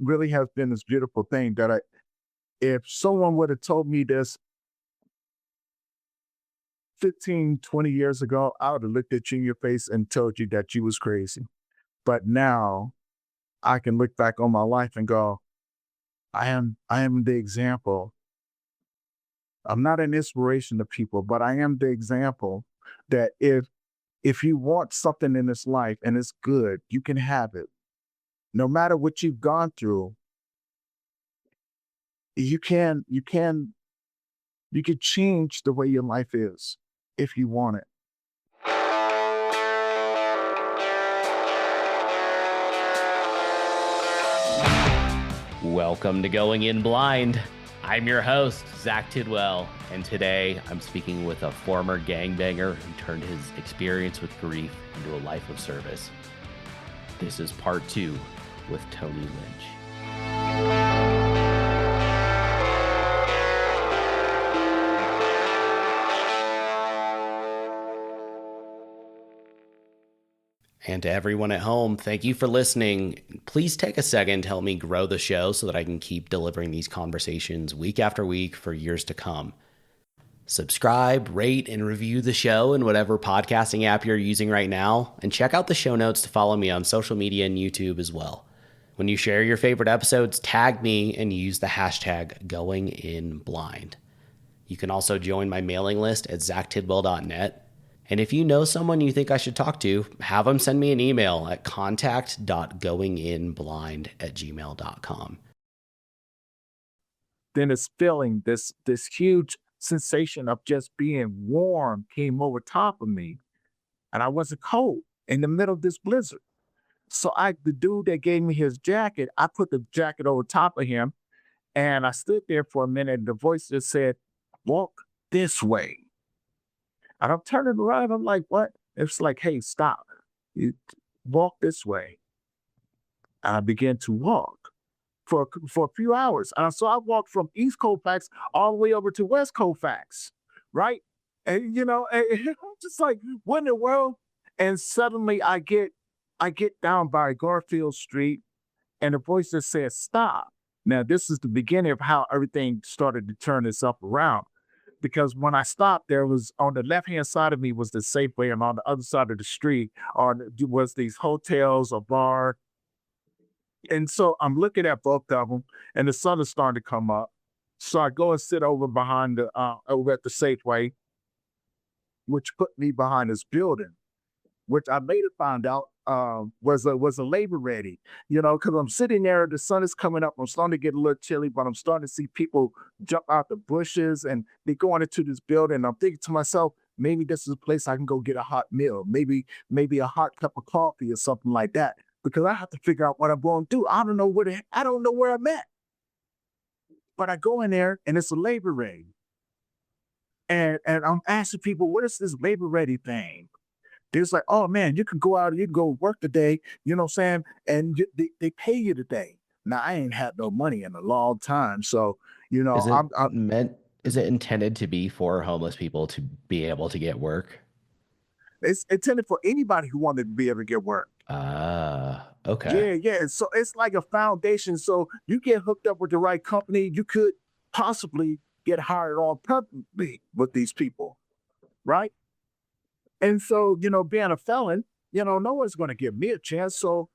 really has been this beautiful thing that if someone would have told me this 15, 20 years ago, I would have looked at you in your face and told you that you was crazy. But now I can look back on my life and go, I am the example. I'm not an inspiration to people, but I am the example that if you want something in this life and it's good, you can have it. No matter what you've gone through, you can change the way your life is if you want it. Welcome to Going In Blind. I'm your host, Zach Tidwell, and today I'm speaking with a former gangbanger who turned his experience with grief into a life of service. This is part 2 with Tony Lynch. And to everyone at home, thank you for listening. Please take a second to help me grow the show so that I can keep delivering these conversations week after week for years to come. Subscribe, rate, and review the show in whatever podcasting app you're using right now, and check out the show notes to follow me on social media and YouTube as well. When you share your favorite episodes, tag me and use the hashtag GoingInBlind. You can also join my mailing list at zachtidwell.net. And if you know someone you think I should talk to, have them send me an email at contact.goinginblind@gmail.com. Then this feeling, this huge sensation of just being warm came over top of me. And I wasn't cold in the middle of this blizzard. So the dude that gave me his jacket, I put the jacket over top of him and I stood there for a minute and the voice just said, "Walk this way." And I'm turning around, I'm like, "What?" It's like, "Hey, stop. You walk this way." And I began to walk for a few hours. And so I walked from East Colfax all the way over to West Colfax, right? And I'm just like, what in the world? And suddenly I get down by Garfield Street and the voice just says, "Stop." Now, this is the beginning of how everything started to turn itself around. Because when I stopped, there was on the left-hand side of me was the Safeway, and on the other side of the street was these hotels, a bar. And so I'm looking at both of them, and the sun is starting to come up. So I go and sit over behind over at the Safeway, which put me behind this building, which I later found out was a labor ready, because I'm sitting there, the sun is coming up, I'm starting to get a little chilly, but I'm starting to see people jump out the bushes and they going into this building. I'm thinking to myself, maybe this is a place I can go get a hot meal, maybe a hot cup of coffee or something like that, because I have to figure out what I'm going to do. I don't know where I'm at, but I go in there and it's a labor ready, and I'm asking people, what is this labor ready thing? They was like, "Oh man, you can go out, you can go work today, you know what I'm saying? And they pay you today." Now I ain't had no money in a long time. So, Is it I'm meant, is it intended to be for homeless people to be able to get work? it's intended for anybody who wanted to be able to get work. Ah, okay. Yeah, yeah. So it's like a foundation. So you get hooked up with the right company, you could possibly get hired on permanently with these people, right? And so, being a felon, no one's gonna give me a chance. So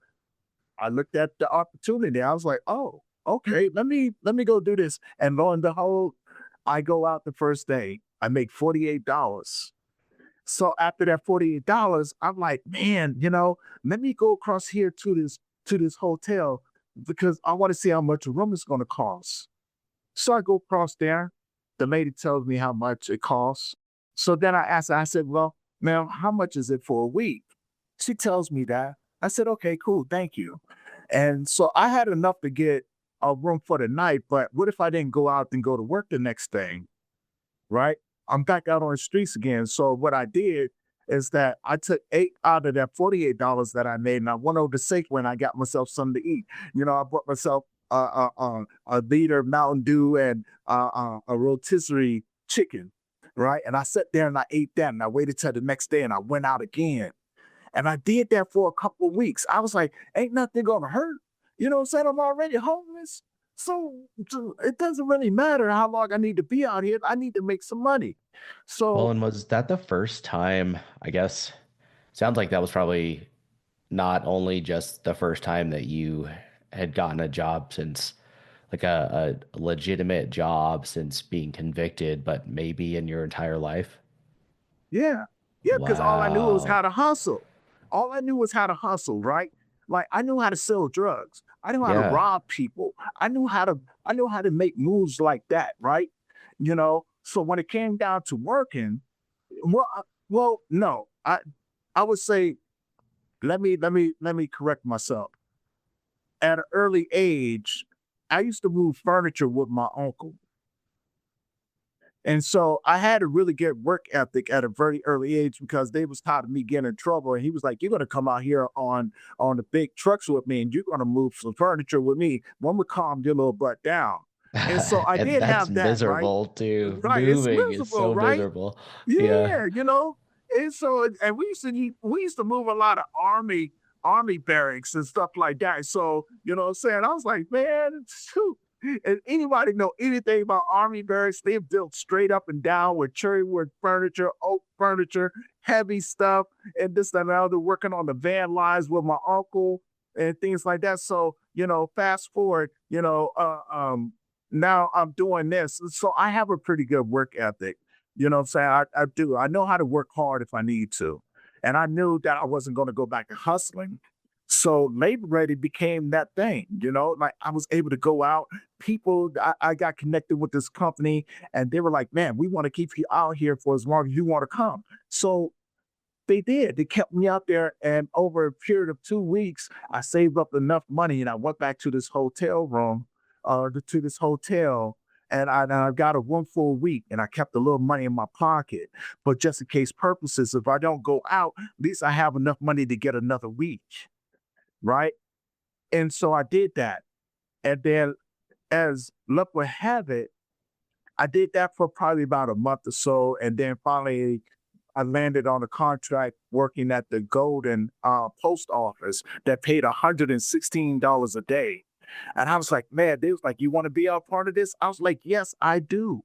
I looked at the opportunity. I was like, "Oh, okay, let me go do this." And lo and behold, I go out the first day. I make $48. So after that $48, I'm like, "Man, let me go across here to this hotel because I want to see how much a room is going to cost." So I go across there. The lady tells me how much it costs. So then I asked her, I said, "Well, ma'am, how much is it for a week?" She tells me that. I said, "Okay, cool, thank you." And so I had enough to get a room for the night, but what if I didn't go out and go to work the next day, right? I'm back out on the streets again. So what I did is that I took 8 out of that $48 that I made and I went over to Safeway and I got myself something to eat. I bought myself a liter of Mountain Dew and a rotisserie chicken, right? And I sat there and I ate that and I waited till the next day and I went out again. And I did that for a couple of weeks. I was like, ain't nothing gonna hurt. You know what I'm saying? I'm already homeless. So it doesn't really matter how long I need to be out here. I need to make some money. Well, So and was that the first time, I guess, sounds like that was probably not only just the first time that you had gotten a job since, like a legitimate job since being convicted, but maybe in your entire life? yeah. Yeah, because all I knew was how Wow. to hustle. All I knew was how to hustle, right? Like I knew how to sell drugs. I knew how to Yeah. rob people. I knew how to make moves like that, right? You know, so when it came down to working, well, no. I would say let me correct myself. At an early age, I used to move furniture with my uncle. And so I had to really get work ethic at a very early age because they was tired of me getting in trouble. And he was like, "You're gonna come out here on the big trucks with me, and you're gonna move some furniture with me. When we calm your little butt down." And so I And did that's have that, right? miserable too. Right. It's Moving is miserable, so right? miserable. Yeah. Yeah, and so and we used to move a lot of army barracks and stuff like that. So, you know what I'm saying? I was like, man, shoot. And anybody know anything about army barracks? They're built straight up and down with cherry wood furniture, oak furniture, heavy stuff, and this and that. They're working on the van lines with my uncle and things like that. So, fast forward, now I'm doing this. So I have a pretty good work ethic. You know what I'm saying? I do. I know how to work hard if I need to. And I knew that I wasn't going to go back to hustling. So labor ready became that thing, like I was able to go out. People, I got connected with this company and they were like, man, we want to keep you out here for as long as you want to come. So they did. They kept me out there. And over a period of 2 weeks, I saved up enough money and I went back to this hotel room, to this hotel. And I got a room for a week and I kept a little money in my pocket. But just in case purposes, if I don't go out, at least I have enough money to get another week. Right. And so I did that. And then, as luck would have it, I did that for probably about a month or so, and then finally I landed on a contract working at the Golden Post Office that paid $116 a day. And I was like, man, they was like, you want to be a part of this? I was like, yes, I do.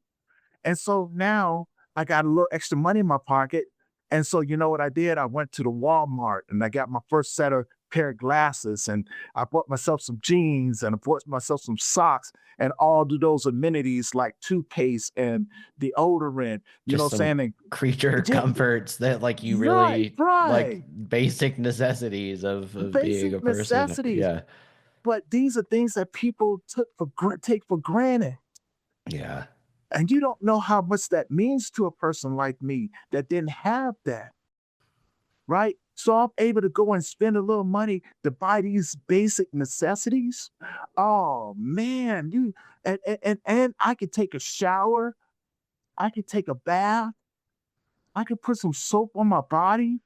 And so now I got a little extra money in my pocket. And so you know what I did? I went to the Walmart and I got my first set of pair of glasses and I bought myself some jeans and I bought myself some socks and all of those amenities like toothpaste and deodorant, you know Just what I'm some saying? creature And yeah, comforts that like you right, really like right. basic necessities of being a Basic person. necessities. Yeah. But these are things that people take for granted. Yeah. And you don't know how much that means to a person like me that didn't have that. Right? So I'm able to go and spend a little money to buy these basic necessities. Oh man, you and I could take a shower, I could take a bath, I could put some soap on my body.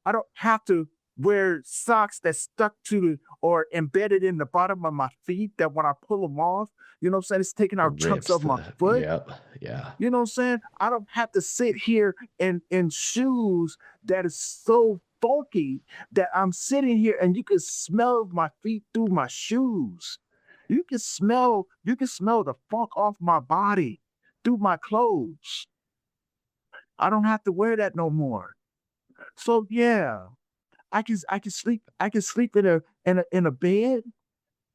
I don't have to wear socks that's stuck to or embedded in the bottom of my feet that when I pull them off, you know what I'm saying? It's taking out chunks Rips of my the foot. yep. Yeah. You know what I'm saying? I don't have to sit here in shoes that is so funky that I'm sitting here and you can smell my feet through my shoes. You can smell the funk off my body through my clothes. I don't have to wear that no more. So yeah, I can sleep in a bed.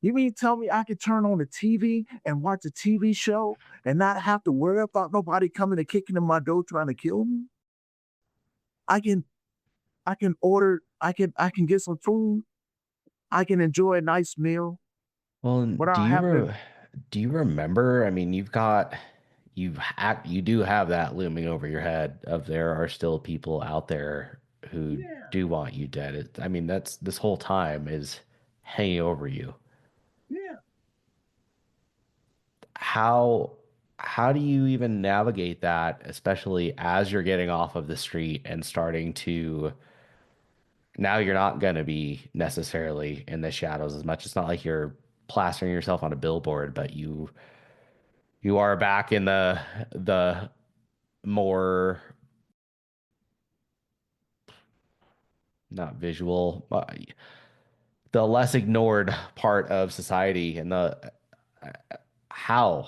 You mean tell me I could turn on the TV and watch a TV show and not have to worry about nobody coming and kicking in my door trying to kill me? I can I can order I can get some food. I can enjoy a nice meal Well, and without having to. do you remember? I mean, you do have that looming over your head of there are still people out there who Yeah, do want you dead. I mean, that's this whole time is hanging over you. yeah. How how do you even navigate that, especially as you're getting off of the street and starting to now you're not going to be necessarily in the shadows as much. It's not like you're plastering yourself on a billboard, but you are back in the more not visual, the less ignored part of society, and the uh, how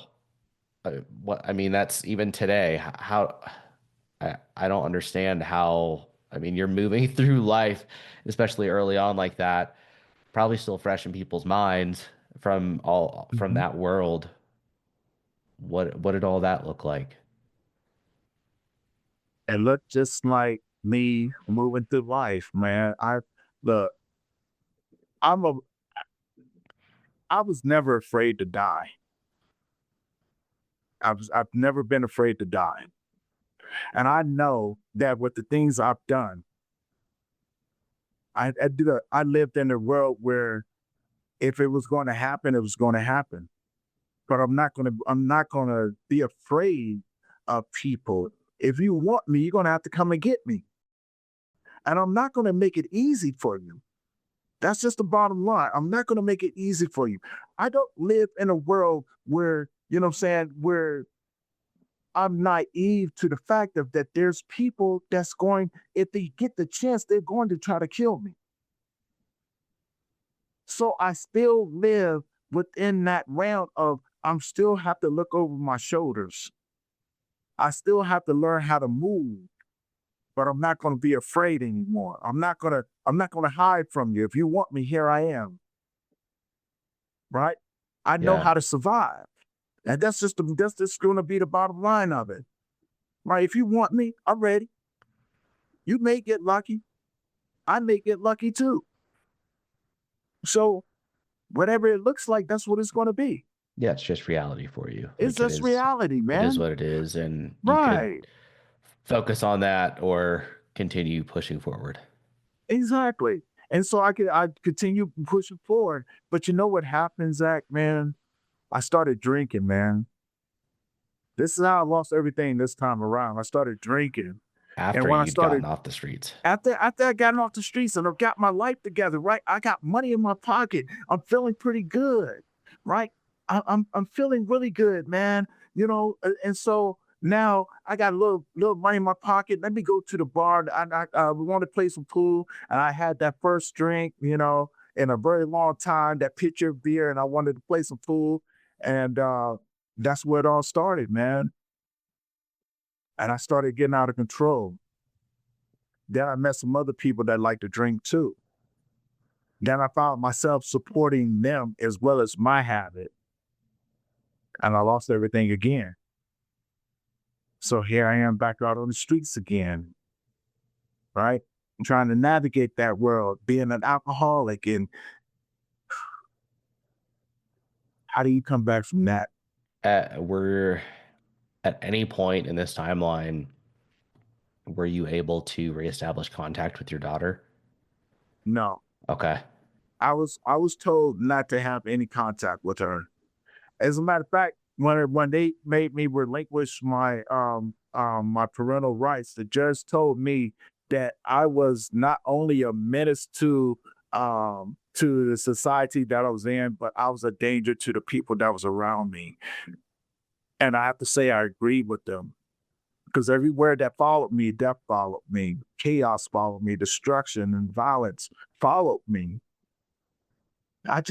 what I mean, that's even today. How I don't understand how. I mean, you're moving through life, especially early on like that, probably still fresh in people's minds from Mhm. that world. What did all that look like? And look, just like me moving through life, man. Look, I'm a, I was never afraid to die. I've never been afraid to die. And I know that with the things I've done, I lived in a world where if it was going to happen, it was going to happen. But I'm not gonna be afraid of people. If you want me, you're gonna have to come and get me. And I'm not gonna make it easy for you. That's just the bottom line. I'm not gonna make it easy for you. I don't live in a world where, you know what I'm saying, where I'm naive to the fact of that there's people that's going, if they get the chance, they're going to try to kill me. So I still live within that realm of I'm still have to look over my shoulders. I still have to learn how to move, but I'm not going to be afraid anymore. I'm not going to hide from you. If you want me, here I am, right? I know Yeah. how to survive. And that's just going to be the bottom line of it. Right? If you want me, I'm ready. You may get lucky. I may get lucky too. So whatever it looks like, that's what it's going to be. Yeah, it's just reality for you. It's just reality, It is man. what it is, and you could Right. focus on that or continue pushing forward. Exactly. And so I continue pushing forward. But you know what happens, Zach, man? I started drinking, man. This is how I lost everything this time around. I started drinking. And After when I you'd gotten started off the streets. after I got off the streets and I got my life together, right? I got money in my pocket. I'm feeling pretty good, right? I'm feeling really good, man. You know, and so now I got a little money in my pocket. Let me go to the bar. We want to play some pool, and I had that first drink, you know, in a very long time. That pitcher of beer, and I wanted to play some pool, and that's where it all started, man. And I started getting out of control. Then I met some other people that like to drink too. Then I found myself supporting them as well as my habit, and I lost everything again. So here I am back out on the streets again, right? I'm trying to navigate that world, being an alcoholic, and how do you come back from that? Were at any point in this timeline were you able to reestablish contact with your daughter? No, Okay. I was told not to have any contact with her. As a matter of fact, when they made me relinquish my parental rights, the judge told me that I was not only a menace to the society that I was in, but I was a danger to the people that was around me. And I have to say I agreed with them because everywhere that followed me, death followed me, chaos followed me, destruction and violence followed me. I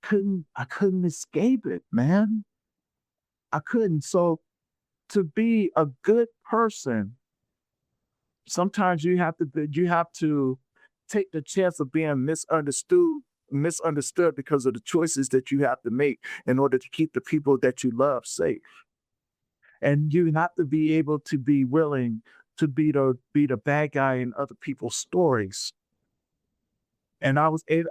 couldn't escape it, man. I couldn't. So to be a good person, sometimes you have to take the chance of being misunderstood because of the choices that you have to make in order to keep the people that you love safe. And you have to be able to be willing to be the bad guy in other people's stories. And I was able,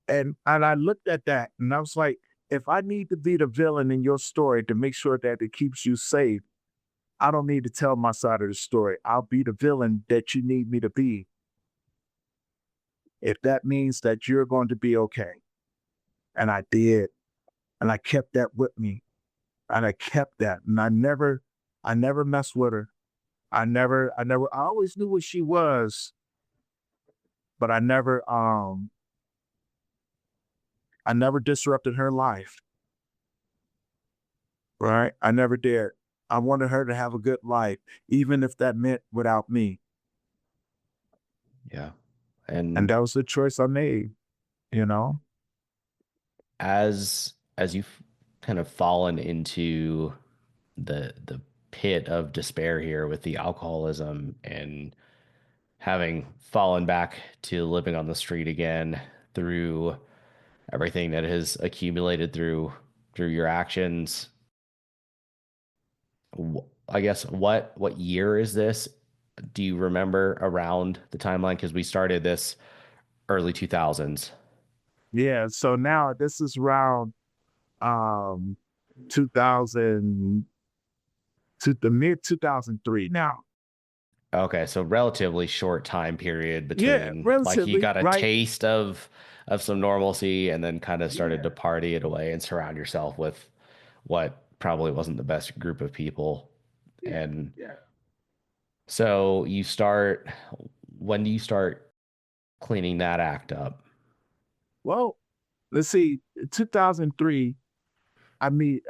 and I looked at that and I was like, if I need to be the villain in your story to make sure that it keeps you safe, I don't need to tell my side of the story. I'll be the villain that you need me to be if that means that you're going to be okay. And I did. And I kept that with me. And I kept that. And I never messed with her. I always knew what she was, but I never disrupted her life. Right? I never did. I wanted her to have a good life, even if that meant without me. Yeah. And And that was the choice I made. you know? As you've kind of fallen into the pit of despair here with the alcoholism and having fallen back to living on the street again through everything that has accumulated through your actions. I guess what year is this? Do you remember around the timeline? Because we started this early 2000s. Yeah, so now this is around, um, 2000 to the mid 2003 now. Okay, so relatively short time period Yeah, between like you relatively, got a right? taste of some normalcy and then kind of started to Yeah, party it away and surround yourself with what probably wasn't the best group of people. yeah, And yeah. so you start, when do you start cleaning that act up? Well, let's see, 2003, I meet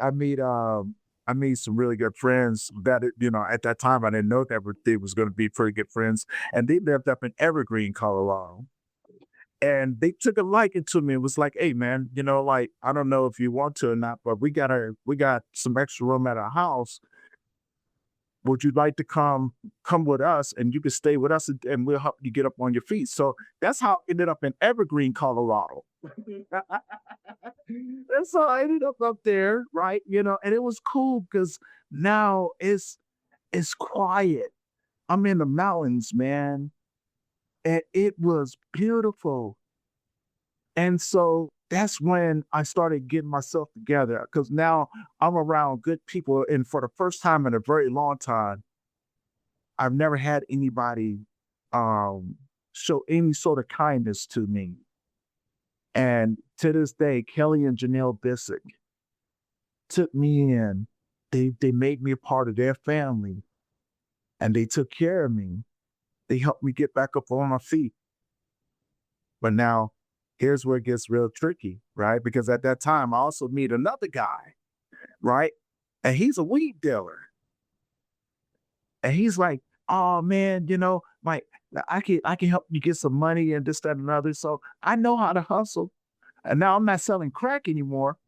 some really good friends that, at that time, I didn't know that they was gonna be pretty good friends, and they lived up in Evergreen, Colorado. And they took a liking to me. It was like, "Hey, man, like, I don't know if you want to or not, but we got some extra room at our house. Would you like to come with us and you can stay with us and we'll help you get up on your feet?" So that's how I ended up in Evergreen, Colorado. And so I ended up there, right? And it was cool because now it's quiet. I'm in the mountains, man. And it was beautiful. And so that's when I started getting myself together because now I'm around good people. And for the first time in a very long time, I've never had anybody um, show any sort of kindness to me. And to this day, Kelly and Janelle Bissick took me in. They made me a part of their family and they took care of me. They helped me get back up on my feet. But now here's where it gets real tricky, right? Because at that time, I also meet another guy, right? And he's a weed dealer. And he's like, "Oh man, like I can help you get some money and this, that, and another." So I know how to hustle. And now I'm not selling crack anymore,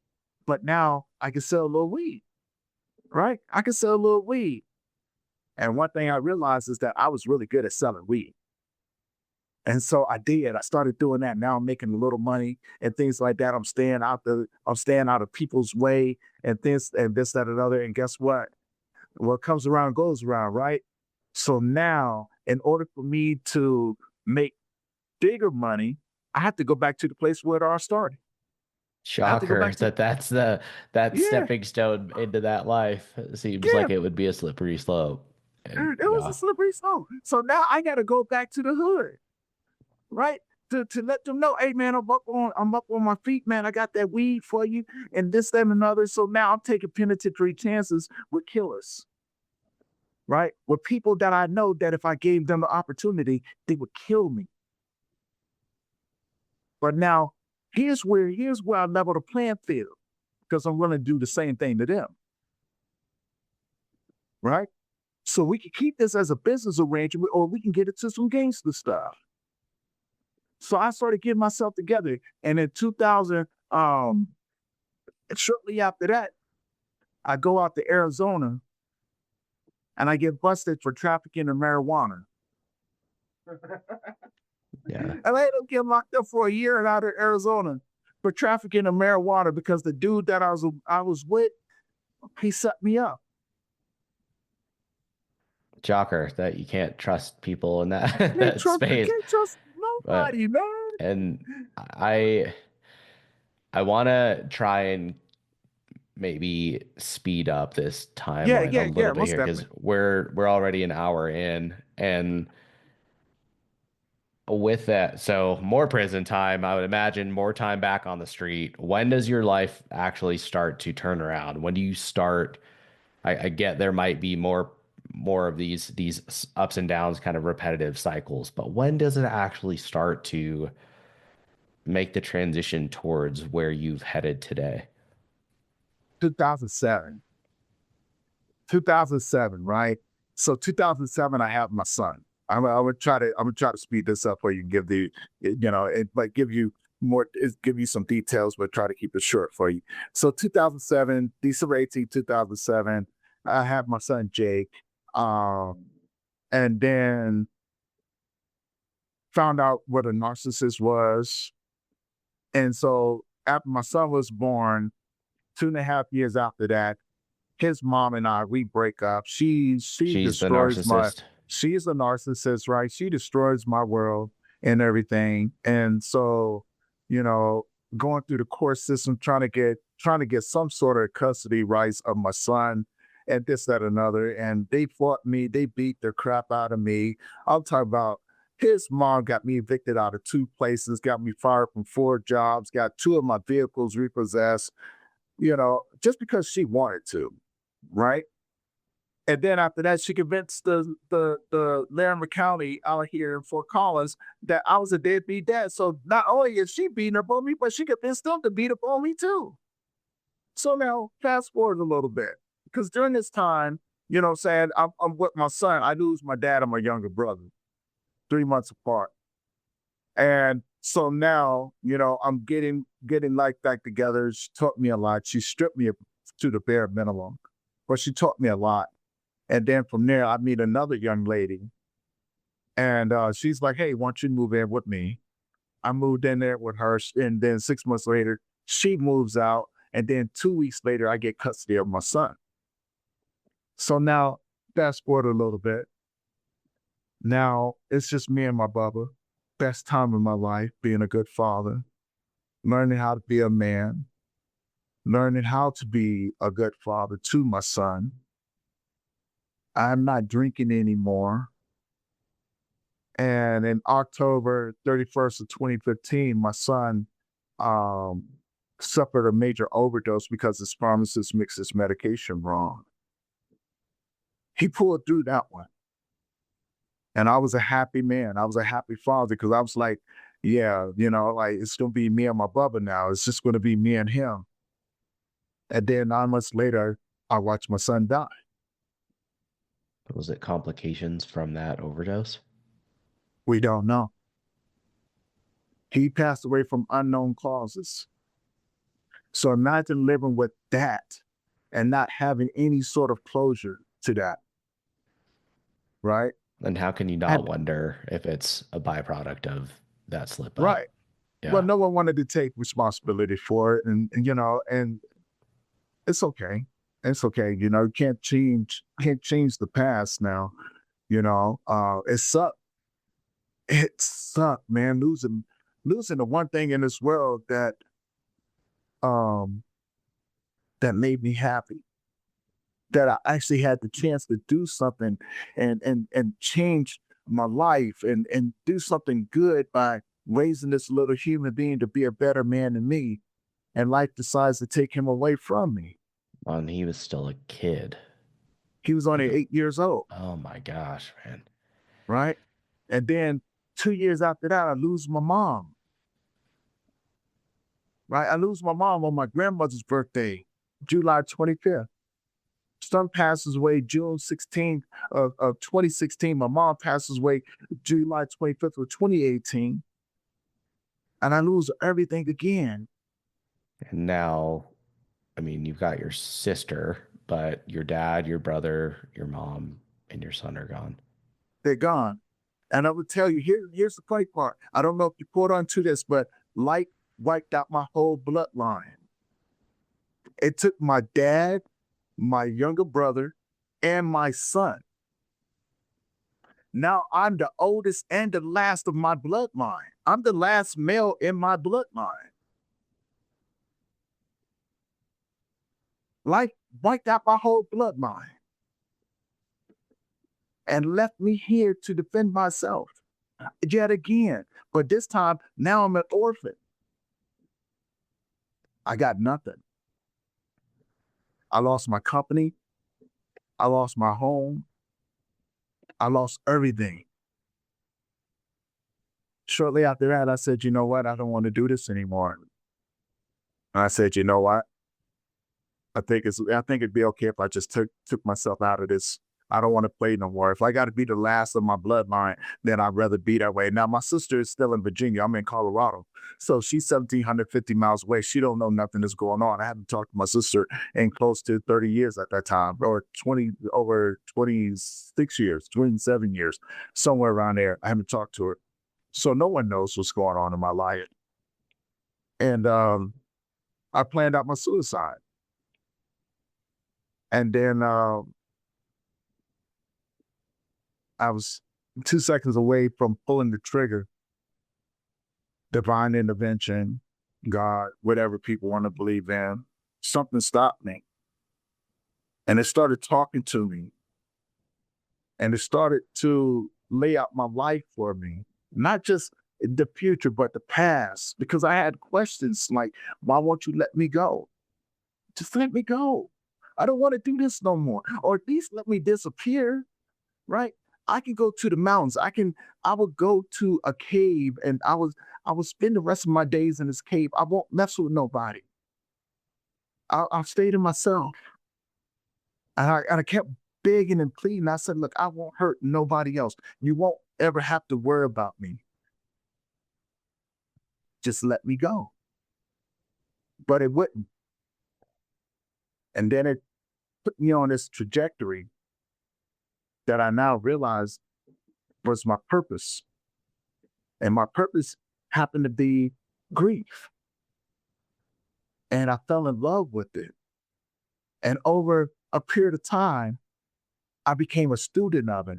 but now I can sell a little weed, right? I can sell a little weed. And one thing I realized is that I was really good at selling weed. And so I did. I started doing that. Now I'm making a little money and things like that. I'm staying out of people's way and this, that, and other. And guess what? What comes around goes around, right? So now, in order for me to make bigger money, I have to go back to the place where it all started. I have to go Shocker back to that's the that yeah, stepping stone into that life. It seems yeah. like it would be a slippery slope. And It was a slippery slope. So now I got to go back to the hood, right? To let them know, hey man, I'm up on my feet, man. I got that weed for you, and this, that, and another. So now I'm taking penitentiary chances with killers, right? With people that I know that if I gave them the opportunity, they would kill me. But now here's where I level the playing field because I'm going to do the same thing to them, right? So we can keep this as a business arrangement, or we can get it to some gangster stuff. So I started getting myself together, and in 2000, shortly after that, I go out to Arizona and I get busted for trafficking in marijuana. yeah. And I ended up getting locked up for a year out of Arizona for trafficking in marijuana because the dude that I was with, he set me up. Shocker that you can't trust people in that Can't that trust, space. can't trust But nobody, man. and I want to try and maybe speed up this Yeah, timeline a yeah, little yeah, bit most here because definitely. we're already an hour in. And with that, so more prison time, I would imagine more time back on the street. When does your life actually start to turn around? When do you start? I get there might be more of these ups and downs, kind of repetitive cycles, but when does it actually start to make the transition towards where you've headed today? 2007. 2007, right? So 2007, I have my son. I'm gonna try to speed this up for you and give the, but give you give you some details, but try to keep it short for you. So 2007, December 18th, 2007, I had my son Jake. Um, and then found out what a narcissist was. And so after my son was born, 2.5 years after that, his mom and we break up. She She's the destroys my narcissist. she's a narcissist, right? She destroys my world and everything. And so, you know, going through the court system, trying to get some sort of custody rights of my son and this, that, another. And they fought me, they beat the crap out of me. I'm talking about his mom got me evicted out of 2 places, got me fired from 4 jobs, got 2 of my vehicles repossessed, just because she wanted to, right? And then after that, she convinced the Larimer County out here in Fort Collins that I was a deadbeat dad. So not only is she beating up on me, but she convinced them to beat up on me too. So now fast forward a little bit. Because during this time, what I'm saying, I'm with my son. I lose my dad and my younger brother, 3 months apart. And so now, I'm getting like back together. She taught me a lot. She stripped me to the bare minimum, but she taught me a lot. And then from there, I meet another young lady, and she's like, "Hey, why don't you move in with me?" I moved in there with her, and then 6 months later, she moves out, and then 2 weeks later, I get custody of my son. So now, fast forward a little bit. Now it's just me and my Bubba. Best time of my life, being a good father, learning how to be a man, learning how to be a good father to my son. I'm not drinking anymore. And in October 31st of 2015, my son um, suffered a major overdose because his pharmacist mixed his medication wrong. He pulled through that one. And I was a happy man. I was a happy father because I was like, yeah, like it's going to be me and my Bubba now. It's just going to be me and him. And then 9 months later, I watched my son die. Was it complications from that overdose? We don't know. He passed away from unknown causes. So imagine living with that and not having any sort of closure to that, right? And how can you not And wonder if it's a byproduct of that slip up? right. Well, Yeah. no one wanted to take responsibility for it, and it's okay. It's okay. You can't change the past now. It sucked. It sucked, man. Losing the one thing in this world um that made me happy, that I actually had the chance to do something and change my life and do something good by raising this little human being to be a better man than me. And life decides to take him away from me. And he was still a kid. He was Like only a, 8 years old, oh my gosh, man. right? And then 2 years after that, I lose my mom, right? I lose my mom on my grandmother's birthday, July 25th. Son passes away June 16th of 2016. My mom passes away July 25th of 2018. And I lose everything again. And now, I mean, you've got your sister, but your dad, your brother, your mom, and your son are gone. They're gone. And I would tell you, here's the funny part. I don't know if you caught on to this, but light wiped out my whole bloodline. It took my dad, my younger brother, and my son. Now I'm the oldest and the last of my bloodline. I'm the last male in my bloodline. Life wiped out my whole bloodline and left me here to defend myself yet again. But this time, now I'm an orphan. I got nothing. I lost my company. I lost my home. I lost everything. Shortly after that, I said, you know what? I don't want to do this anymore. And I said, you know what? I think it'd be okay if I just took myself out of this I don't want to play no more. If I got to be the last of my bloodline, then I'd rather be that way. Now my sister is still in Virginia. I'm in Colorado, so she's 1,750 miles away. She don't know nothing that's going on. I haven't talked to my sister in close to 30 years at that time, or 20 over 26 years, 27 years, somewhere around there. I haven't talked to her, so no one knows what's going on in my life. And I planned out my suicide, and then I was 2 seconds away from pulling the trigger. Divine intervention, God, whatever people want to believe in, something stopped me. And it started talking to me. And it started to lay out my life for me, not just the future, but the past. Because I had questions like, why won't you let me go? Just let me go. I don't want to do this no more. Or at least let me disappear, right? I can go to the mountains. I would go to a cave and I would spend the rest of my days in this cave. I won't mess with nobody. I'll stay to myself. And I kept begging and pleading. I said, look, I won't hurt nobody else. You won't ever have to worry about me. Just let me go. But it wouldn't. And then it put me on this trajectory that I now realize was my purpose. And my purpose happened to be grief. And I fell in love with it. And over a period of time, I became a student of it.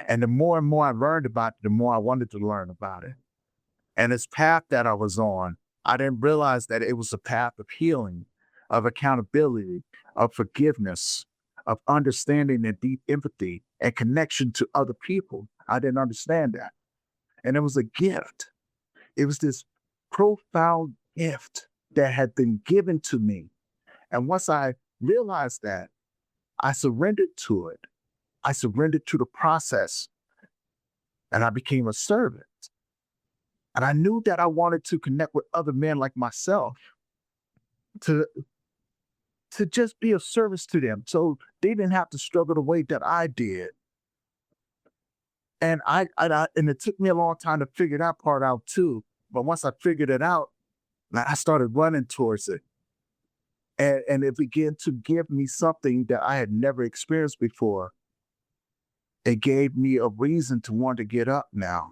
And the more and more I learned about it, the more I wanted to learn about it. And this path that I was on, I didn't realize that it was a path of healing, of accountability, of forgiveness, of understanding and deep empathy and connection to other people. I didn't understand that. And it was a gift. It was this profound gift that had been given to me. And once I realized that, I surrendered to it. I surrendered to the process and I became a servant. And I knew that I wanted to connect with other men like myself to just be of service to them so they didn't have to struggle the way that I did. And and it took me a long time to figure that part out too. But once I figured it out, I started running towards it. And it began to give me something that I had never experienced before. It gave me a reason to want to get up now.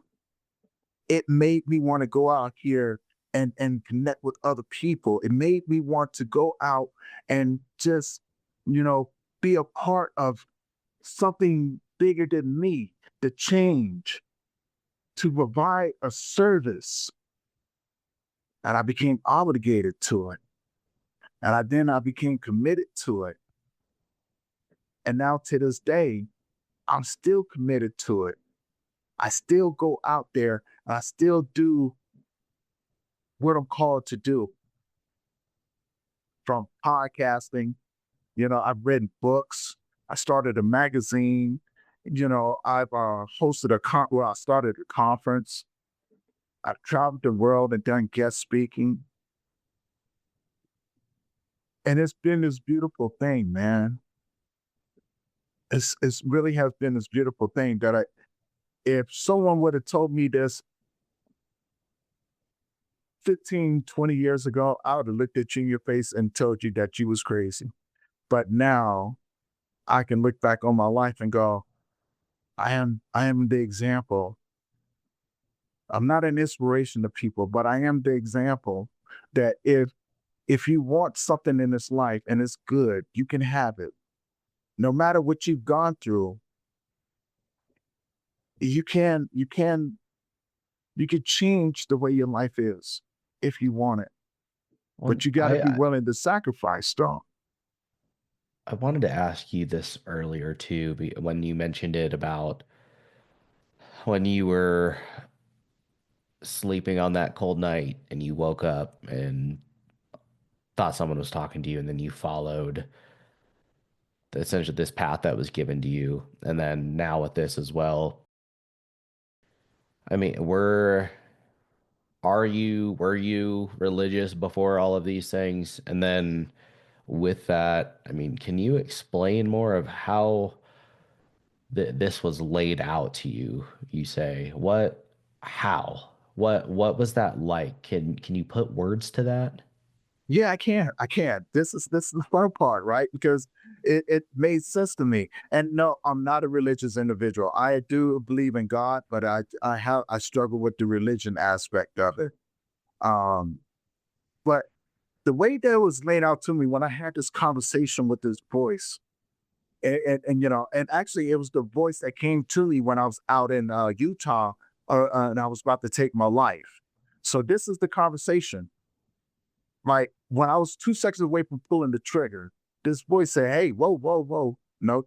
It made me want to go out here and connect with other people. It made me want to go out and just, you know, be a part of something bigger than me, to change, to provide a service. And I became obligated to it. And I became committed to it. And now to this day, I'm still committed to it. I still go out there and I still do what I'm called to do, from podcasting. I've written books. I started a magazine. I've hosted I started a conference. I've traveled the world and done guest speaking. And it's been this beautiful thing, man. It's really has been this beautiful thing that if someone would have told me this 15, 20 years ago, I would have looked at you in your face and told you that you was crazy. But now I can look back on my life and go, I am the example. I'm not an inspiration to people, but I am the example that if you want something in this life and it's good, you can have it. No matter what you've gone through, you can change the way your life is if you want it. Well, But you got to be willing to sacrifice, though. I wanted to ask you this earlier too, when you mentioned it about when you were sleeping on that cold night and you woke up and thought someone was talking to you, and then you followed essentially this path that was given to you, and then now with this as well. I mean, were you religious before all of these things? And then with that, I mean, can you explain more of how? this was laid out to you, you say, how, what was that like? Can you put words to that? Yeah, I can. I can. This is the fun part, right? Because it made sense to me. And no, I'm not a religious individual. I do believe in God, but I struggle with the religion aspect of it. Um, but the way that it was laid out to me when I had this conversation with this voice, and and actually it was the voice that came to me when I was out in Utah, and I was about to take my life. So this is the conversation. Like when I was 2 seconds away from pulling the trigger, this voice said, "Hey, whoa, whoa, whoa, no,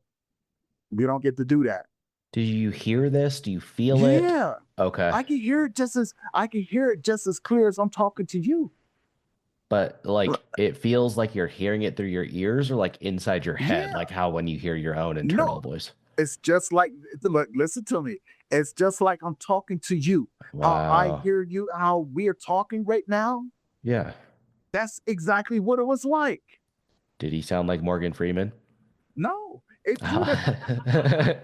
we don't get to do that." Do you hear this? Do you feel it? Yeah, Okay. I can hear it just as clear as I'm talking to you. But like it feels like you're hearing it through your ears or like inside your head, Yeah, like how when you hear your own internal no, voice. it's just like look, listen to me. It's just like I'm talking to you. How I Wow. hear you, how we're talking right now. Yeah. That's exactly what it was like. Did he sound like Morgan Freeman? No, it could have.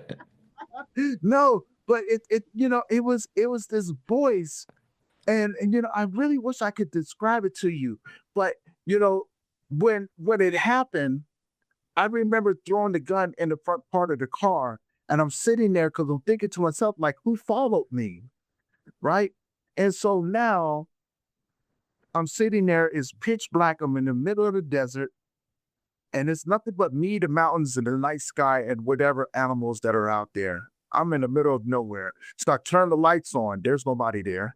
No, but it was this voice. And I really wish I could describe it to you, but you know, when it happened, I remember throwing the gun in the front part of the car, and I'm sitting there because I'm thinking to myself, like, who followed me, right? And so now I'm sitting there, it's pitch black, I'm in the middle of the desert, and it's nothing but me, the mountains, and the night sky, and whatever animals that are out there. I'm in the middle of nowhere. So I turn the lights on, there's nobody there.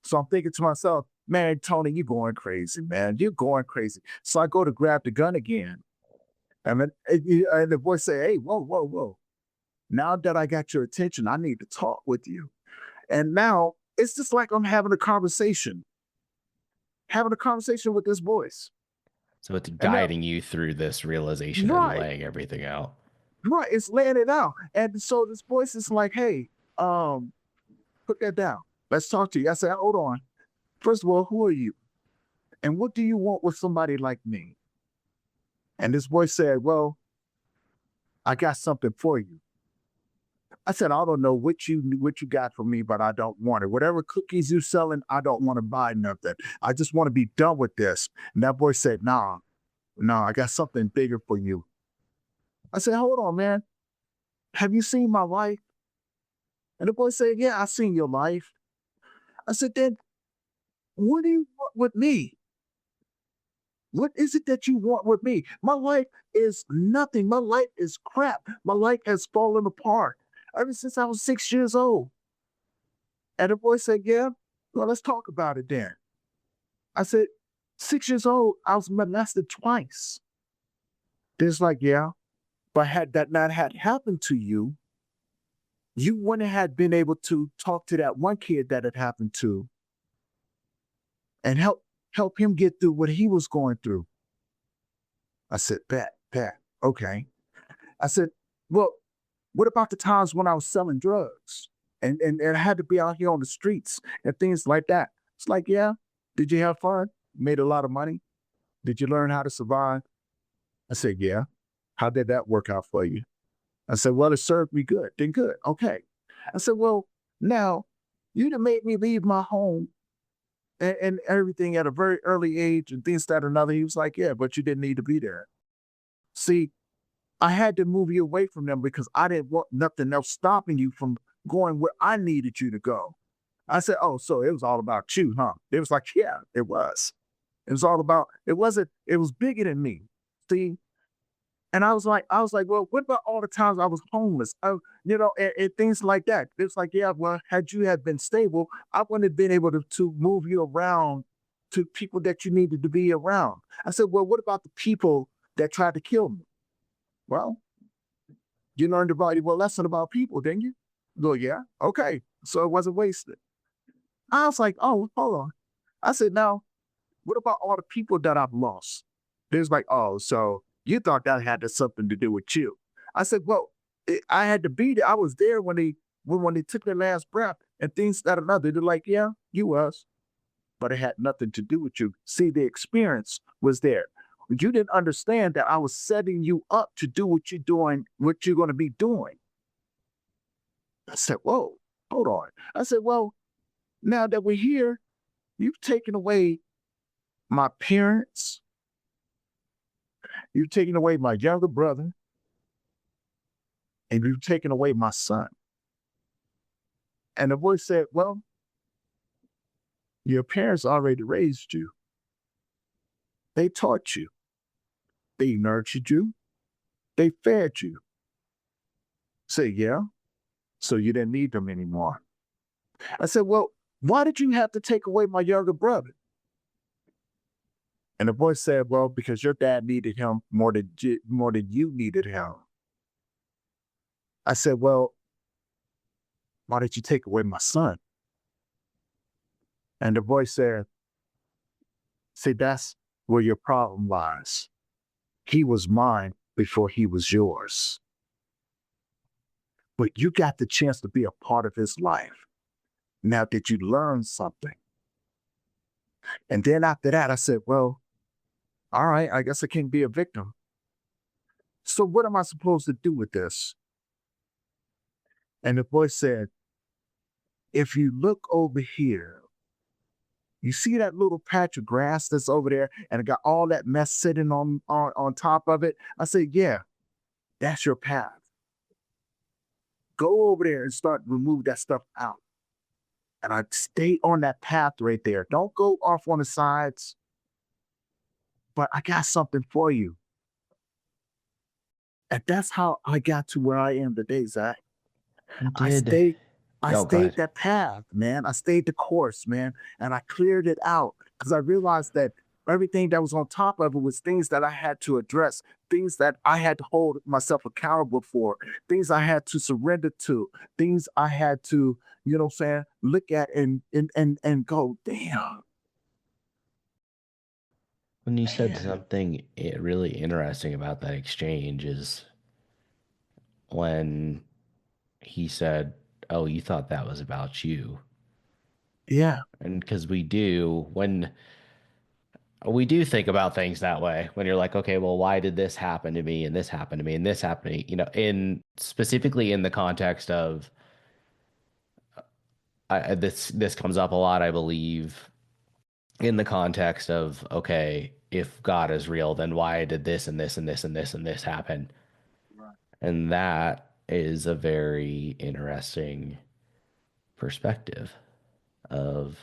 So I'm thinking to myself, man, Tony, you're going crazy, man. You're going crazy. So I go to grab the gun again. And the voice say, hey, whoa, whoa, whoa. Now that I got your attention, I need to talk with you. And now it's just like I'm having a conversation with this voice. So it's And now, guiding you through this realization and right, laying everything out. right, it's laying it out. And so this voice is like, hey, put that down. Let's talk to you. I said, hold on. First of all, who are you? And what do you want with somebody like me? And this voice said, well, I got something for you. I said, I don't know what you got for me, but I don't want it. Whatever cookies you selling, I don't want to buy nothing. I just want to be done with this. And that boy said, nah, nah, I got something bigger for you. I said, hold on, man. Have you seen my life? And the boy said, yeah, I've seen your life. I said, then what do you want with me? What is it that you want with me? My life is nothing. My life is crap. My life has fallen apart ever since I was 6 years old. And the boy said, yeah, well, let's talk about it then. I said, 6 years old, I was molested twice. There's like, yeah, but had that not had happened to you, you wouldn't have been able to talk to that one kid that it happened to and help him get through what he was going through. I said, bet, okay. I said, well, what about the times when I was selling drugs and I had to be out here on the streets and things like that? It's like, yeah, did you have fun? Made a lot of money? Did you learn how to survive? I said, yeah. How did that work out for you? I said, well, it served me good. Then good. Okay. I said, well, now you done made me leave my home and everything at a very early age and things that another. He was like, yeah, but you didn't need to be there. See, I had to move you away from them because I didn't want nothing else stopping you from going where I needed you to go. I said, oh, so it was all about you, huh? It was like, yeah, it was. It was all about, it was bigger than me. See, and I was like, well, what about all the times I was homeless? And things like that. It's like, yeah, well, had you had been stable, I wouldn't have been able to move you around to people that you needed to be around. I said, well, what about the people that tried to kill me? Well, you learned a valuable lesson about people, didn't you? Go, yeah, okay. So it wasn't wasted. I was like, oh, hold on. I said, now, what about all the people that I've lost? There's like, oh, so you thought that had something to do with you. I said, well, I had to be there. I was there when they took their last breath and things that another. They're like, yeah, you was, but it had nothing to do with you. See, the experience was there. You didn't understand that I was setting you up to do what you're doing, what you're going to be doing. I said, whoa, hold on. I said, well, now that we're here, you've taken away my parents, you've taken away my younger brother, and you've taken away my son. And the voice said, well, your parents already raised you. They taught you. They nurtured you. They fed you. Say, yeah. So you didn't need them anymore. I said, well, why did you have to take away my younger brother? And the voice said, well, because your dad needed him more than you needed him. I said, well, why did you take away my son? And the voice said, see, that's where your problem lies. He was mine before he was yours. But you got the chance to be a part of his life. Now, did you learn something? And then after that, I said, well, all right, I guess I can't be a victim. So what am I supposed to do with this? And the voice said, if you look over here, you see that little patch of grass that's over there and it got all that mess sitting on top of it? I said, yeah, that's your path. Go over there and start remove that stuff out. And I stay on that path right there. Don't go off on the sides. But I got something for you. And that's how I got to where I am today, Zach. You I did. stayed, I Oh, go stayed ahead. that path, man. I stayed the course, man. And I cleared it out because I realized that everything that was on top of it was things that I had to address, things that I had to hold myself accountable for, things I had to surrender to, things I had to, look at and go, damn, When you said man. something really interesting about that exchange is when he said, "Oh, you thought that was about you." Yeah, And because we do think about things that way, when you're like, okay, well, why did this happen to me and this happened to me and this happened to me? In specifically in the context of this comes up a lot, I believe, in the context of, okay, if God is real, then why did this and this and this and this and this happen? right. And that is a very interesting perspective of,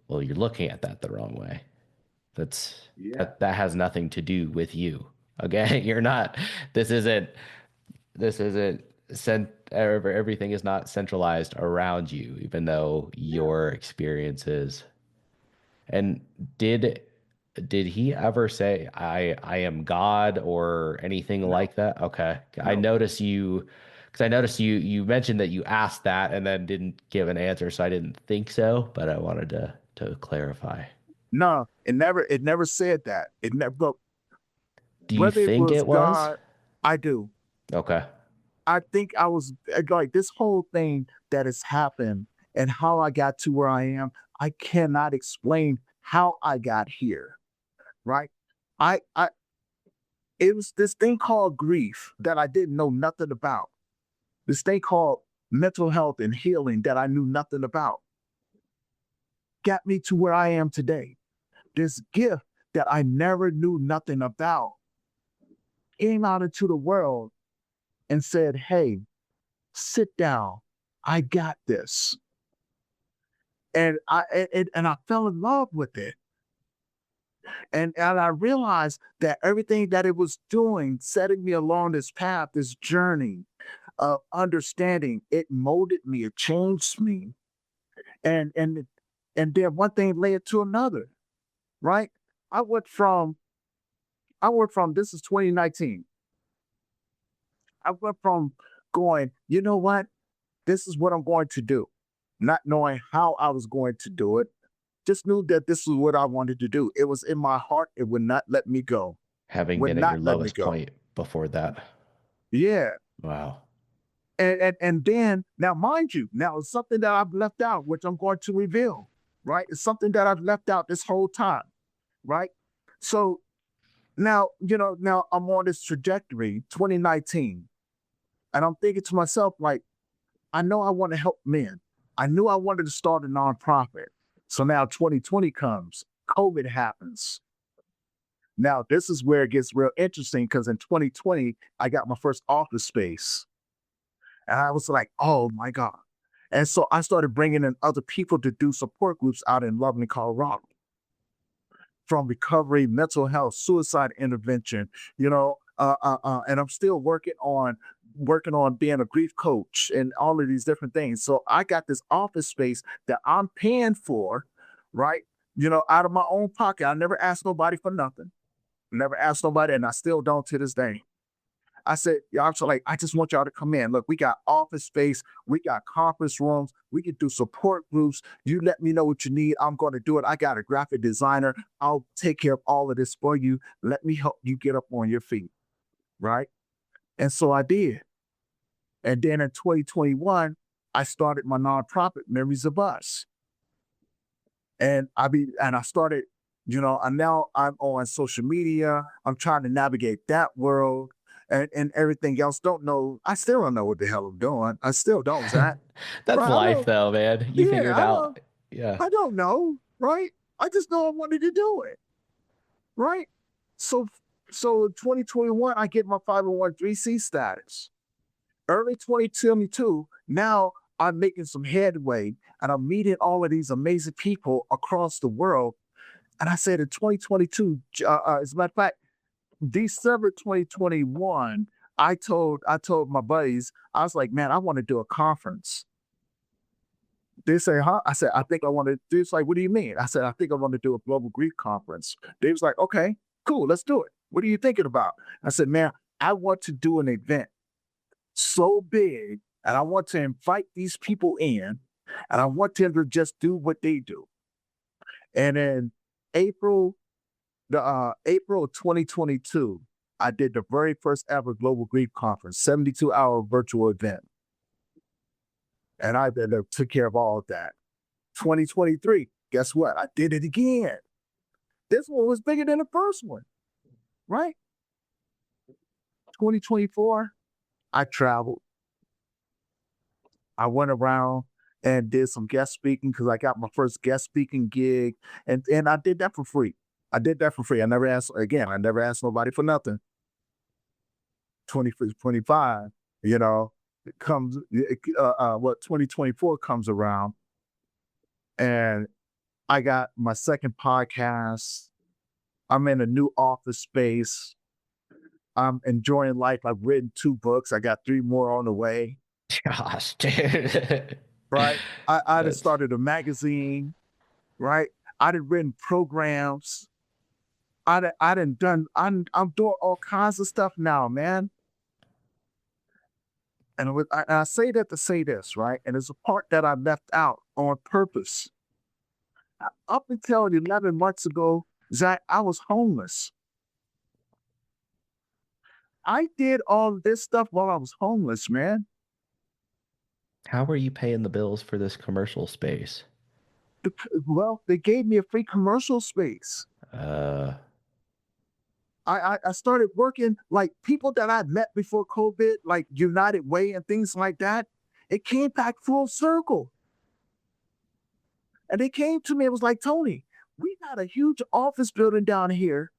well, you're looking at that the wrong way. That's Yeah, that has nothing to do with you. Okay, you're not. This isn't. This isn't. Everything is not centralized around you, even though yeah. your experiences. And did did he ever say I am God or anything No, like that? Okay. I no. notice you because I noticed you mentioned that you asked that and then didn't give an answer, so I didn't think so, but I wanted to clarify. No, it never said that. It never, but Do you whether it think was it was? God, I do. Okay. I think I was like this whole thing that has happened and how I got to where I am. I cannot explain how I got here. Right. I it was this thing called grief that I didn't know nothing about. This thing called mental health and healing that I knew nothing about got me to where I am today. This gift that I never knew nothing about came out into the world and said, hey, sit down. I got this. And I fell in love with it. And I realized that everything that it was doing, setting me along this path, this journey of understanding, it molded me, it changed me. And then one thing led to another, right? I went from this is 2019. I went from going, you know what? This is what I'm going to do, not knowing how I was going to do it. Just knew that this is what I wanted to do. It was in my heart. It would not let me go. Having Would been at not your let me lowest go. point before that. Yeah. Wow. And then now, mind you, now it's something that I've left out, which I'm going to reveal, right? It's something that I've left out this whole time, right? So now I'm on this trajectory, 2019, and I'm thinking to myself, like, I know I want to help men. I knew I wanted to start a nonprofit. So now 2020 comes, COVID happens. Now, this is where it gets real interesting because in 2020, I got my first office space. And I was like, oh my God. And so I started bringing in other people to do support groups out in Loveland, Colorado, from recovery, mental health, suicide intervention, and I'm still working on being a grief coach and all of these different things. So I got this office space that I'm paying for, right? Out of my own pocket. I never asked nobody for nothing. Never asked nobody, and I still don't to this day. I said, y'all, so like, I just want y'all to come in. Look, we got office space, we got conference rooms, we can do support groups. You let me know what you need. I'm going to do it. I got a graphic designer. I'll take care of all of this for you. Let me help you get up on your feet. Right. And so I did. And then in 2021, I started my nonprofit, Memories of Us. And I started, and now I'm on social media. I'm trying to navigate that world and everything else. I still don't know what the hell I'm doing. I still don't, Zach. That's Right. I life don't, though, man. You yeah, figured out. Yeah. I don't know. Right. I just know I wanted to do it. Right. So, so 2021, I get my 501(c) status. Early 2022, now I'm making some headway and I'm meeting all of these amazing people across the world. And I said in 2022, as a matter of fact, December 2021, I told my buddies, I was like, man, I want to do a conference. They say, huh? I said, I think I want to do. It's like, what do you mean? I said, I think I want to do a global grief conference. They was like, okay, cool, let's do it. What are you thinking about? I said, man, I want to do an event so big, and I want to invite these people in, and I want them to just do what they do. And in April, April of 2022, I did the very first ever Global Grief Conference, 72-hour virtual event. And I took care of all of that. 2023, guess what? I did it again. This one was bigger than the first one, right? 2024, I traveled. I went around and did some guest speaking because I got my first guest speaking gig, and I did that for free. I did that for free. I never asked nobody for nothing. 2025, it comes, 2024 comes around, and I got my second podcast. I'm in a new office space. I'm enjoying life. I've written 2 books. I got 3 more on the way. Gosh, dude. Right. I just That's started a magazine. Right. I done written programs. I'm doing all kinds of stuff now, man. And I say that to say this, right? And there's a part that I left out on purpose. Up until 11 months ago, Zach, I was homeless. I did all this stuff while I was homeless, man. how are you paying the bills for this commercial space? Well, they gave me a free commercial space. Uh, I started working like people that I met before COVID, like United Way and things like that. It came back full circle. And they came to me and was like, Tony, we got a huge office building down here.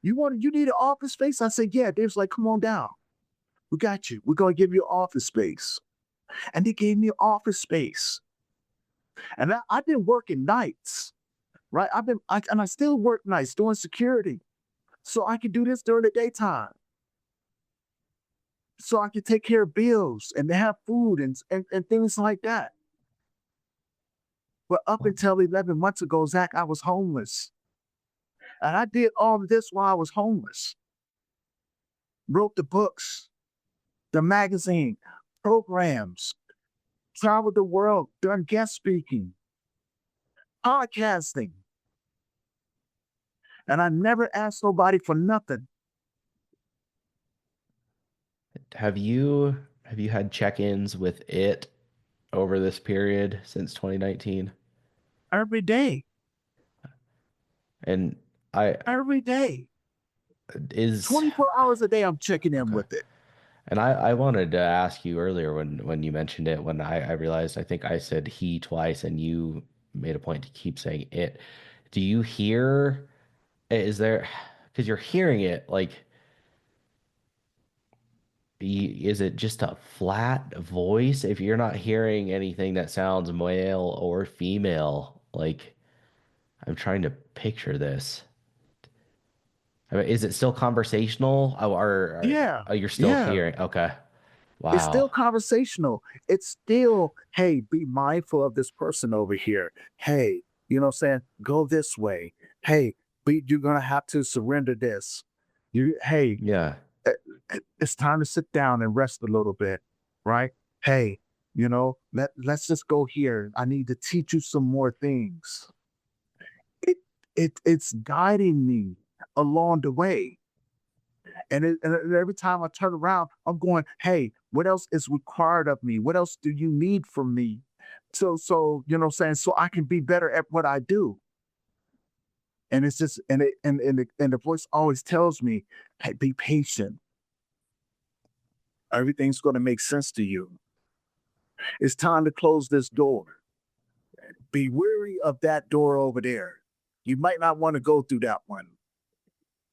You need an office space? I said, yeah. They was like, come on down. We got you. We're gonna give you office space. And they gave me office space. And I've been working nights, right? And I still work nights doing security. So I can do this during the daytime. So I can take care of bills and have food and things like that. But up until 11 months ago, Zach, I was homeless. And I did all of this while I was homeless. Wrote the books, the magazine, programs, traveled the world, done guest speaking, podcasting. And I never asked nobody for nothing. have you had check-ins with it over this period since 2019? Every day, And I every day, is 24 hours a day, I'm checking in okay. with it. And I wanted to ask you earlier when you mentioned it, when I realized I think I said he twice and you made a point to keep saying it. Do you hear, is there, because you're hearing it, like, is it just a flat voice? If you're not hearing anything that sounds male or female, like, I'm trying to picture this. I mean, is it still conversational? Yeah, You're still yeah. hearing? Okay. It's still Wow. conversational. It's still, hey, be mindful of this person over here. Hey, you know what I'm saying? Go this way. Hey, you're gonna have to surrender this. Hey, Yeah. eh, it's time to sit down and rest a little bit, right? Hey, let's just go here. I need to teach you some more things. It it's guiding me along the way. And every time I turn around, I'm going, hey, what else is required of me? What else do you need from me? So you know what I'm saying, so I can be better at what I do. And it's just and the voice always tells me, hey, be patient. Everything's gonna make sense to you. It's time to close this door. Be wary of that door over there. You might not want to go through that one.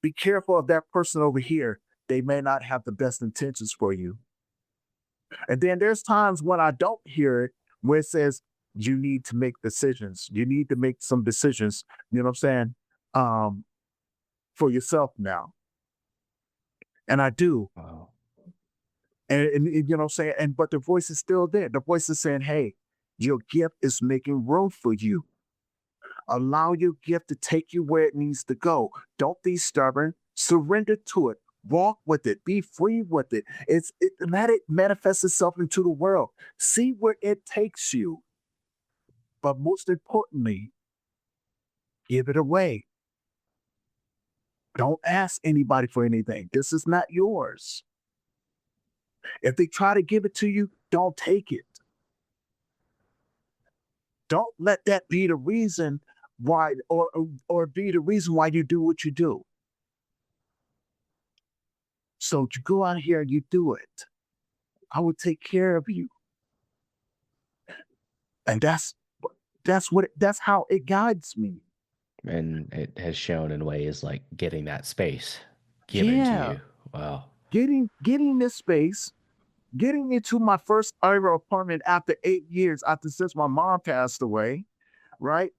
Be careful of that person over here. They may not have the best intentions for you. And then there's times when I don't hear it where it says, you need to make decisions. You need to make some decisions, you know what I'm saying? Um, for yourself now. And I do. Wow. And you know what I'm saying? And but the voice is still there. The voice is saying, hey, your gift is making room for you. Allow your gift to take you where it needs to go. Don't be stubborn. Surrender to it. Walk with it. Be free with it. Let it manifest itself into the world. See where it takes you. But most importantly, give it away. Don't ask anybody for anything. This is not yours. If they try to give it to you, don't take it. Don't let that be the reason why, or be the reason why you do what you do. So you go out here and you do it. I will take care of you. And that's how it guides me. And it has shown in ways like getting that space given to Yeah. you. Wow. Getting this space, getting into my first ever apartment after 8 years after since my mom passed away, right?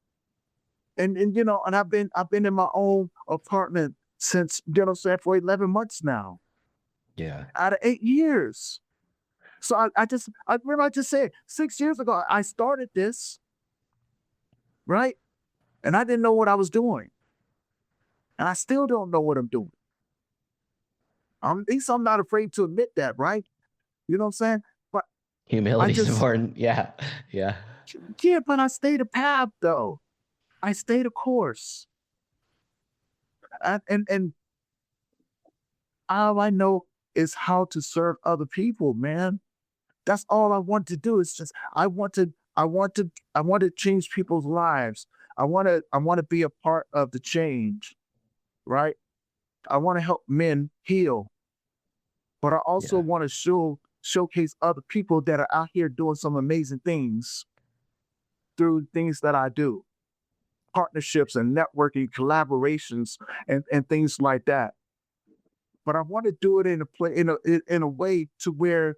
And I've been in my own apartment since, say, for 11 months now, Yeah. out of 8 years. So I remember I just said 6 years ago, I started this, right? And I didn't know what I was doing. And I still don't know what I'm doing. At least I'm not afraid to admit that, right? You know what I'm saying? But I Humility is just, important. Yeah. Yeah. yeah, but I stayed a path though. I stayed a course. And all I know is how to serve other people, man. That's all I want to do. It's just I want to change people's lives. I want to be a part of the change, right? I want to help men heal, but I also Yeah. want to showcase other people that are out here doing some amazing things through things that I do. Partnerships and networking, collaborations, and things like that. But I want to do it in a way to where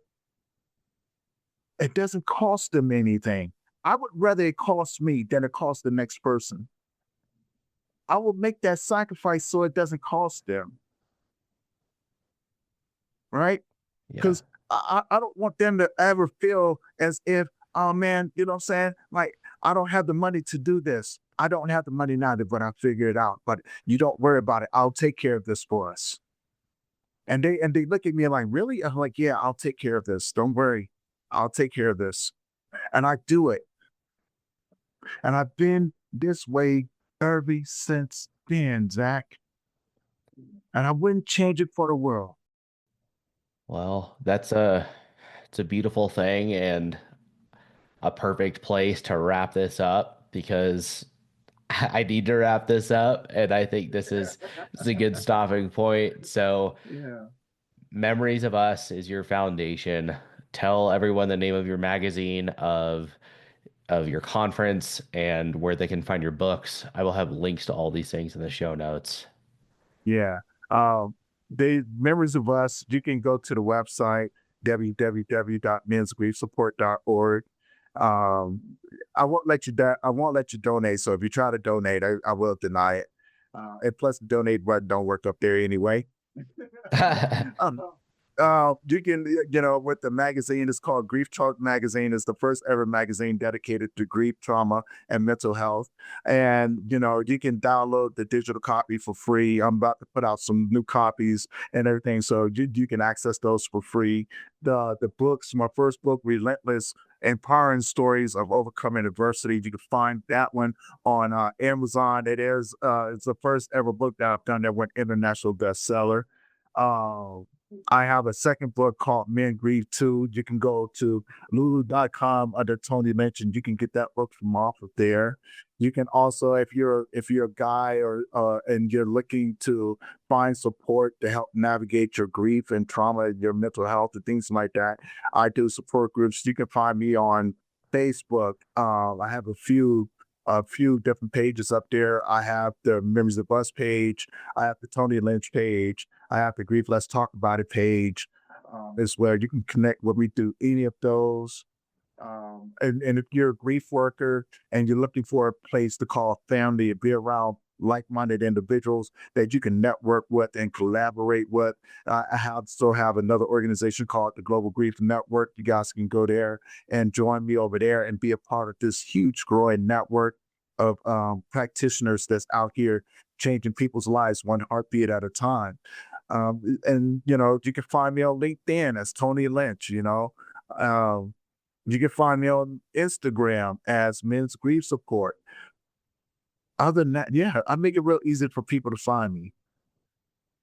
it doesn't cost them anything. I would rather it cost me than it costs the next person. I will make that sacrifice so it doesn't cost them, right? Yeah. Because I don't want them to ever feel as if, oh man, you know what I'm saying? Like, I don't have the money to do this. I don't have the money now, but I'll figure it out. But you don't worry about it. I'll take care of this for us. And they look at me like, really? I'm like, yeah, I'll take care of this. Don't worry. I'll take care of this. And I do it. And I've been this way ever since then, Zach. And I wouldn't change it for the world. Well, it's a beautiful thing and a perfect place to wrap this up because I need to wrap this up and I think this is a good stopping point. So Yeah. Memories of Us is your foundation. Tell everyone the name of your magazine, of your conference, and where they can find your books. I will have links to all these things in the show notes. Yeah. The Memories of Us, you can go to the website www.mensgriefsupport.org. Um, I won't let you donate. So if you try to donate, I will deny it. And plus the donate button don't work up there anyway. um, you can, with the magazine, it's called Grief Talk Magazine. It's the first ever magazine dedicated to grief, trauma, and mental health. And, you can download the digital copy for free. I'm about to put out some new copies and everything. So you can access those for free. The books, my first book, Relentless, Empowering Stories of Overcoming Adversity. You can find that one on Amazon. It's the first ever book that I've done that went international bestseller. Uh, I have a second book called Men Grieve Too. You can go to lulu.com under Tony Lynch and you can get that book from off of there. You can also, if you're a guy or and you're looking to find support to help navigate your grief and trauma, your mental health and things like that, I do support groups. You can find me on Facebook. I have a few different pages up there. I have the Memories of Us page. I have the Tony Lynch page. I have the Grief Let's Talk About It page as well. You can connect with me through any of those. And if you're a grief worker and you're looking for a place to call family and be around like-minded individuals that you can network with and collaborate with, I have another organization called the Global Grief Network. You guys can go there and join me over there and be a part of this huge growing network of practitioners that's out here changing people's lives one heartbeat at a time. And you can find me on LinkedIn as Tony Lynch. Um, you can find me on Instagram as Men's Grief Support. Other than that, yeah, I make it real easy for people to find me.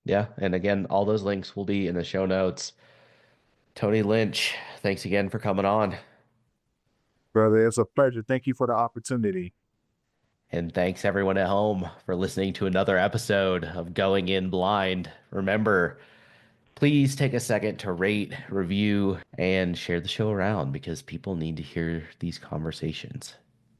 Yeah. And again, all those links will be in the show notes. Tony Lynch, thanks again for coming on. Brother, it's a pleasure. Thank you for the opportunity. And thanks everyone at home for listening to another episode of Going In Blind. Remember, please take a second to rate, review, and share the show around because people need to hear these conversations.